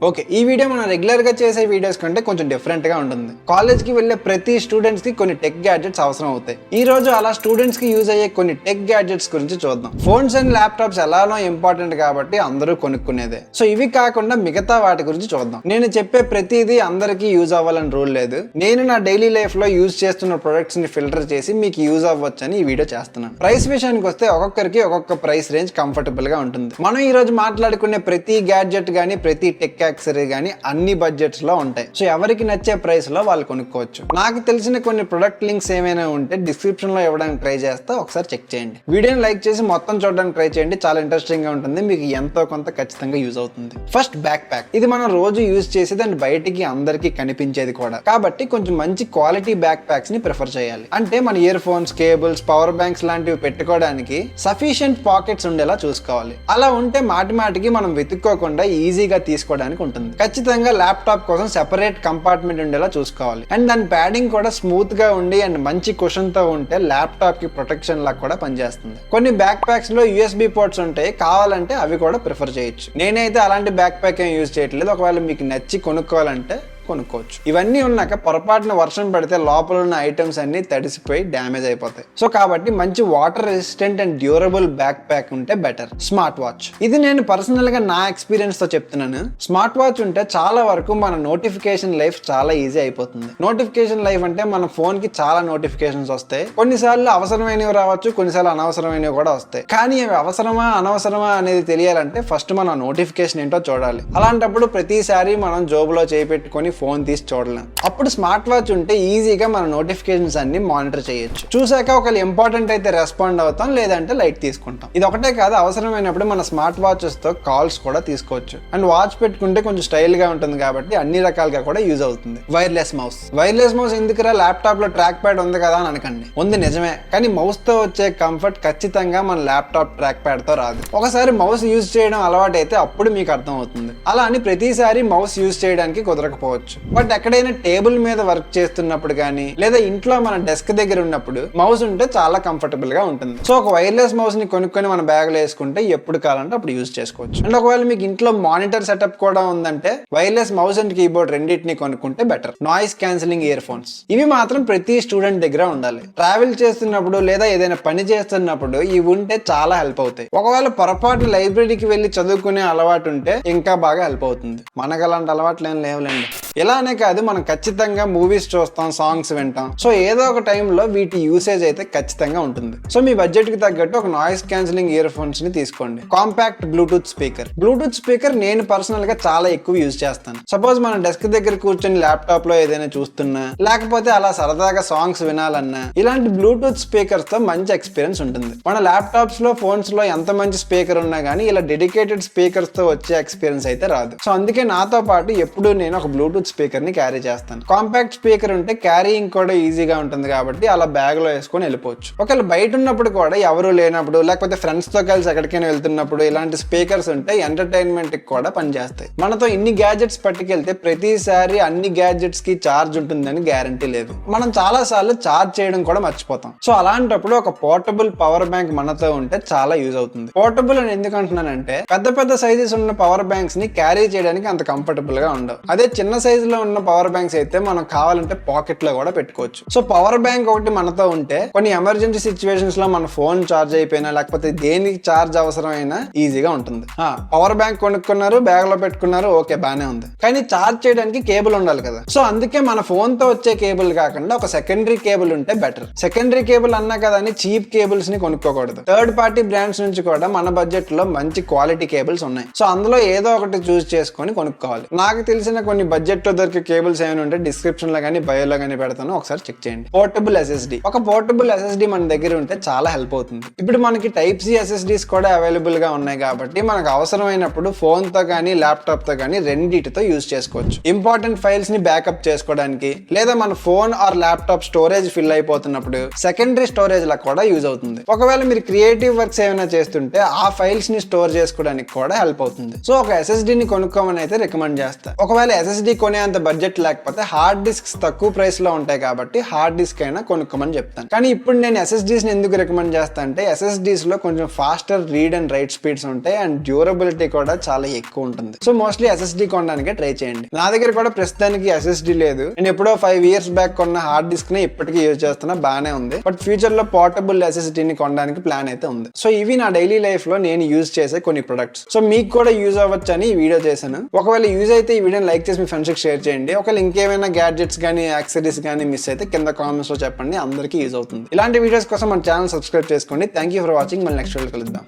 Okay, ఈ video మనం regular గా చేసే వీడియోస్ కంటే కొంచెం డిఫరెంట్ గా ఉంటుంది. కాలేజ్ కి వెళ్లే ప్రతి స్టూడెంట్స్ కి కొన్ని టెక్ గ్యాడ్జెట్స్ అవసరం అవుతాయి. ఈ రోజు అలా స్టూడెంట్స్ కి యూజ్ అయ్యే కొన్ని టెక్ గ్యాడ్జెట్స్ గురించి చూద్దాం. ఫోన్స్ అండ్ ల్యాప్టాప్స్ ఎలానో ఇంపార్టెంట్ కాబట్టి అందరూ కొనుక్కునేదే. సో ఇవి కాకుండా మిగతా వాటి గురించి చూద్దాం. నేను చెప్పే ప్రతిదీ అందరికీ యూజ్ అవ్వాలని రూల్ లేదు. నేను నా డైలీ లైఫ్ లో యూజ్ చేస్తున్న ప్రొడక్ట్స్ ని ఫిల్టర్ చేసి మీకు యూజ్ అవ్వచ్చని ఈ వీడియో చేస్తున్నాను. ప్రైస్ విషయానికి వస్తే ఒక్కొక్కరికి ఒక్కొక్క ప్రైస్ రేంజ్ కంఫర్టబుల్ గా ఉంటుంది. మనం ఈ రోజు మాట్లాడుకునే ప్రతి గ్యాడ్జెట్ గానీ ప్రతి టెక్ యాక్సెసరీ గానీ అన్ని బడ్జెట్స్ లో ఉంటాయి. సో ఎవరికి నచ్చే ప్రైస్ లో వాళ్ళు కొనుక్కోవచ్చు. నాకు తెలిసిన కొన్ని ప్రొడక్ట్ లింక్స్ ఏమైనా ఉంటే డిస్క్రిప్షన్ లో ఇవ్వడానికి ట్రై చేస్తా, ఒకసారి చెక్ చేయండి. వీడియోని లైక్ చేసి మొత్తం చూడడానికి ట్రై చేయండి, చాలా ఇంట్రెస్టింగ్ గా ఉంటుంది, మీకు ఎంతో కొంత ఖచ్చితంగా యూజ్ అవుతుంది. First back pack. ఇది మనం రోజు యూజ్ చేసేది అండ్ బయటికి అందరికి కనిపించేది కూడా, కాబట్టి కొంచెం మంచి క్వాలిటీ బ్యాక్ ప్యాక్స్ ని ప్రిఫర్ చేయాలి. అంటే మన ear phones, cables, power banks లాంటివి పెట్టుకోవడానికి సఫిషియెంట్ పాకెట్స్ ఉండేలా చూసుకోవాలి. అలా ఉంటే మాటికి మనం వెతుక్కోకుండా ఈజీగా తీసుకోవడానికి ఉంటుంది. ఖచ్చితంగా ల్యాప్టాప్ కోసం సెపరేట్ కంపార్ట్మెంట్ ఉండేలా చూసుకోవాలి. అండ్ దాని ప్యాడింగ్ కూడా స్మూత్ గా ఉండి అండ్ మంచి కుషన్ తో ఉంటే ల్యాప్టాప్ కి ప్రొటెక్షన్ లాగా కూడా పనిచేస్తుంది. కొన్ని బ్యాక్ ప్యాక్స్ లో USB పోర్ట్స్ ఉంటాయి, కావాలంటే అవి కూడా ప్రిఫర్ చేయొచ్చు. నేనైతే అలాంటి బ్యాక్ ప్యాక్ ఏం యూజ్ చేయట్లేదు. ఒకవేళ మీకు నచ్చి కొనుక్కోవాలంటే కొనుక్కోవచ్చు. ఇవన్నీ ఉన్నాక పొరపాటున వర్షం పడితే లోపల ఉన్న ఐటమ్స్ అన్ని తడిసిపోయి డ్యామేజ్ అయిపోతాయి. సో కాబట్టి మంచి water resistant and durable back pack ఉంటే బెటర్. Smart watch. ఇది నేను పర్సనల్ గా నా ఎక్స్పీరియన్స్ తో చెప్తున్నాను. స్మార్ట్ వాచ్ ఉంటే చాలా వరకు మన నోటిఫికేషన్ లైఫ్ చాలా ఈజీ అయిపోతుంది. నోటిఫికేషన్ లైఫ్ అంటే మన ఫోన్ కి చాలా నోటిఫికేషన్స్ వస్తాయి. కొన్నిసార్లు అవసరమైనవి రావచ్చు, కొన్నిసార్లు అనవసరమైనవి కూడా వస్తాయి. కానీ అవి అవసరమా అనవసరమా అనేది తెలియాలంటే ఫస్ట్ మన నోటిఫికేషన్ ఏంటో చూడాలి. అలాంటప్పుడు ప్రతిసారి మనం జోబులో చేపెట్టుకొని ఫోన్ తీసి చూడలేం. అప్పుడు స్మార్ట్ వాచ్ ఉంటే ఈజీగా మన నోటిఫికేషన్స్ అన్ని మానిటర్ చేయొచ్చు. చూసాక ఒకవేళ ఇంపార్టెంట్ అయితే రెస్పాండ్ అవుతాం, లేదంటే లైట్ తీసుకుంటాం. ఇది ఒకటే కాదు, అవసరమైనప్పుడు మన స్మార్ట్ వాచెస్ తో కాల్స్ కూడా తీసుకోవచ్చు. అండ్ వాచ్ పెట్టుకుంటే కొంచెం స్టైల్ గా ఉంటుంది కాబట్టి అన్ని రకాలుగా కూడా యూజ్ అవుతుంది. Wireless mouse. వైర్లెస్ మౌస్ ఎందుకురా, ల్యాప్టాప్ లో ట్రాక్ ప్యాడ్ ఉంది కదా అని అనకండి. ఉంది నిజమే, కానీ మౌస్ తో వచ్చే కంఫర్ట్ ఖచ్చితంగా మన ల్యాప్టాప్ ట్రాక్ ప్యాడ్ తో రాదు. ఒకసారి మౌస్ యూజ్ చేయడం అలవాటు అయితే అప్పుడు మీకు అర్థం అవుతుంది. అలా అని ప్రతిసారి మౌస్ యూజ్ చేయడానికి కుదరకపోవచ్చు. బట్ ఎక్కడైనా టేబుల్ మీద వర్క్ చేస్తున్నప్పుడు కానీ లేదా ఇంట్లో మన డెస్క్ దగ్గర ఉన్నప్పుడు మౌస్ ఉంటే చాలా కంఫర్టబుల్ గా ఉంటుంది. సో ఒక వైర్లెస్ మౌస్ ని కొనుక్కొని మన బ్యాగ్ లో వేసుకుంటే ఎప్పుడు కావాలంటే అప్పుడు యూజ్ చేసుకోవచ్చు. అండ్ ఒకవేళ మీకు ఇంట్లో మానిటర్ సెటప్ కూడా ఉందంటే వైర్లెస్ మౌస్ అండ్ కీబోర్డ్ రెండింటిని కొనుక్కుంటే better. Noise cancelling ear phones. ఇవి మాత్రం ప్రతి స్టూడెంట్ దగ్గర ఉండాలి. ట్రావెల్ చేస్తున్నప్పుడు లేదా ఏదైనా పని చేస్తున్నప్పుడు ఇవి ఉంటే చాలా హెల్ప్ అవుతాయి. ఒకవేళ పొరపాటు లైబ్రరీకి వెళ్ళి చదువుకునే అలవాటు ఉంటే ఇంకా బాగా హెల్ప్ అవుతుంది. మనకు అలాంటి అలవాట్లు ఏం లేవులేండి. ఇలానే కాదు, మనం ఖచ్చితంగా మూవీస్ చూస్తాం, సాంగ్స్ వింటాం. సో ఏదో ఒక టైంలో వీటి యూసేజ్ అయితే ఖచ్చితంగా ఉంటుంది. సో మీ బడ్జెట్ కి తగ్గట్టు ఒక నాయిస్ క్యాన్సిలింగ్ ఇయర్ ఫోన్స్ ని తీసుకోండి. Compact Bluetooth speaker. Bluetooth speaker నేను పర్సనల్ గా చాలా ఎక్కువ యూజ్ చేస్తాను. సపోజ్ మన డెస్క్ దగ్గర కూర్చొని ల్యాప్టాప్ లో ఏదైనా చూస్తున్నా, లేకపోతే అలా సరదాగా సాంగ్స్ వినాలన్నా ఇలాంటి బ్లూటూత్ స్పీకర్స్ తో మంచి ఎక్స్పీరియన్స్ ఉంటుంది. మన ల్యాప్టాప్స్ లో, ఫోన్స్ లో ఎంత మంచి స్పీకర్ ఉన్నా గానీ ఇలా డెడికేటెడ్ స్పీకర్స్ తో వచ్చే ఎక్స్పీరియన్స్ అయితే రాదు. సో అందుకే నాతో పాటు ఎప్పుడు నేను ఒక బ్లూటూత్ స్పీకర్ ని క్యారీ చేస్తాను. కాంపాక్ట్ స్పీకర్ ఉంటే క్యారీయింగ్ కూడా ఈజీగా ఉంటుంది కాబట్టి అలా బ్యాగ్ లో వేసుకొని వెళ్ళిపోవచ్చు. ఒకవేళ బయట ఉన్నప్పుడు కూడా ఎవరు లేనప్పుడు లేకపోతే ఫ్రెండ్స్ తో కలిసి ఎక్కడికైనా వెళ్తున్నప్పుడు ఇలాంటి స్పీకర్స్ ఉంటే ఎంటర్టైన్మెంట్ కి కూడా పనిచేస్తాయి. మనతో ఇన్ని గ్యాడ్జెట్స్ పట్టుకెళ్తే ప్రతిసారి అన్ని గ్యాడ్జెట్స్ కి ఛార్జ్ ఉంటుందని గ్యారంటీ లేదు. మనం చాలా సార్లు ఛార్జ్ చేయడం కూడా మర్చిపోతాం. సో అలాంటప్పుడు ఒక పోర్టబుల్ పవర్ బ్యాంక్ మనతో ఉంటే చాలా యూజ్ అవుతుంది. పోర్టబుల్ అని ఎందుకు అంటున్నానంటే పెద్ద సైజెస్ ఉన్న పవర్ బ్యాంక్స్ ని క్యారీ చేయడానికి అంత కంఫర్టబుల్ గా ఉండవు. అదే చిన్న సైజు లో ఉన్న పవర్ బ్యాంక్స్ అయితే మనం కావాలంటే పాకెట్ లో కూడా పెట్టుకోవచ్చు. సో పవర్ బ్యాంక్ ఒకటి మనతో ఉంటే కొన్ని ఎమర్జెన్సీ సిచ్యువేషన్స్ లో మన ఫోన్ ఛార్జ్ అయిపోయినా లేకపోతే దేనికి ఛార్జ్ అవసరమైనా ఈజీగా ఉంటుంది. పవర్ బ్యాంక్ కొనుక్కున్నారు, బ్యాగ్ లో పెట్టుకున్నారు, ఓకే బానే ఉంది. కానీ ఛార్జ్ చేయడానికి కేబుల్ ఉండాలి కదా. సో అందుకే మన ఫోన్ తో వచ్చే కేబుల్ కాకుండా ఒక సెకండరీ కేబుల్ ఉంటే బెటర్. సెకండరీ కేబుల్ అన్నా కదా అని చీప్ కేబుల్స్ ని కొనుక్కోకూడదు. థర్డ్ పార్టీ బ్రాండ్స్ నుంచి కూడా మన బడ్జెట్ లో మంచి క్వాలిటీ కేబుల్స్ ఉన్నాయి. సో అందులో ఏదో ఒకటి చూస్ చేసుకొని కొనుక్కోవాలి. నాకు తెలిసిన కొన్ని బడ్జెట్ లో దొరికే కేబుల్స్ ఏమైనా ఉంటే డిస్క్రిప్షన్ లో కానీ బయోలో కానీ పెడతాను, ఒకసారి చెక్ చేయండి. Portable SSD. ఒక పోర్టబుల్ SSD మన దగ్గర ఉంటే చాలా హెల్ప్ అవుతుంది. ఇప్పుడు మనకి టైప్ C SSDs కూడా అవైలబుల్ గా ఉన్నాయి కాబట్టి మనకు అవసరమైనప్పుడు ఫోన్ తో కానీ ల్యాప్టాప్ తో కానీ రెండింటితో యూజ్ చేసుకోవచ్చు. ఇంపార్టెంట్ ఫైల్స్ ని బ్యాకప్ చేసుకోవడానికి లేదా మన phone or laptop storage fill అయిపోతున్నప్పుడు సెకండరీ స్టోరేజ్ లా కూడా యూజ్ అవుతుంది. ఒకవేళ మీరు క్రియేటివ్ వర్క్స్ ఏమైనా చేస్తుంటే ఆ ఫైల్స్ ని స్టోర్ చేసుకోవడానికి కూడా హెల్ప్ అవుతుంది. సో ఒక SSD ని కొనుక్కోమని అయితే రికమెండ్ చేస్తా. ఒకవేళ SSD కొనేంత బడ్జెట్ లేకపోతే హార్డ్ డిస్క్స్ తక్కువ ప్రైస్ లో ఉంటాయి కాబట్టి హార్డ్ డిస్క్ అయినా కొనుక్కోమని చెప్తాను. కానీ ఇప్పుడు నేను SSDs ని ఎందుకు రికమెండ్ చేస్తాను అంటే SSDs లో కొంచెం faster read and write speeds ఉంటాయి అండ్ డ్యూరబిలిటీ కూడా చాలా ఎక్కువ ఉంటుంది. సో మోస్ట్లీ SSD కొనడానికి ట్రై చేయండి. నా దగ్గర కూడా ప్రస్తుతానికి SSD లేదు. నేను ఎప్పుడో 5 years బ్యాక్ కొన్న హార్డ్ డిస్క్ ని ఇప్పటికీ యూజ్ చేస్తున్నా, బాగానే ఉంది. బట్ ఫ్యూచర్ లో పోర్టబుల్ SSD ని కొనడానికి ప్లాన్ అయితే ఉంది. సో ఇవి నా డైలీ లైఫ్ లో నేను యూజ్ చేసే కొన్ని ప్రొడక్ట్స్. సో మీకు కూడా యూజ్ అవ్వచ్చు అని ఈ వీడియో చేశాను. ఒకవేళ యూజ్ అయితే ఈ వీడియోని లైక్ చేసి మీ ఫ్రెండ్స్ కి షేర్ చేయండి. ఒకవేళ ఇంకేమైనా గ్యాడ్జెట్స్ కానీ యాక్సెసరీస్ కానీ మిస్ అయితే కింద కామెంట్స్ లో చెప్పండి, అందరికీ యూజ్ అవుతుంది. ఇలాంటి వీడియోస్ కోసం మన ఛానల్ సబ్స్క్రైబ్ చేసుకోండి. Thank you for watching. మళ్ళీ నెక్స్ట్ వీడియో కలుద్దాం.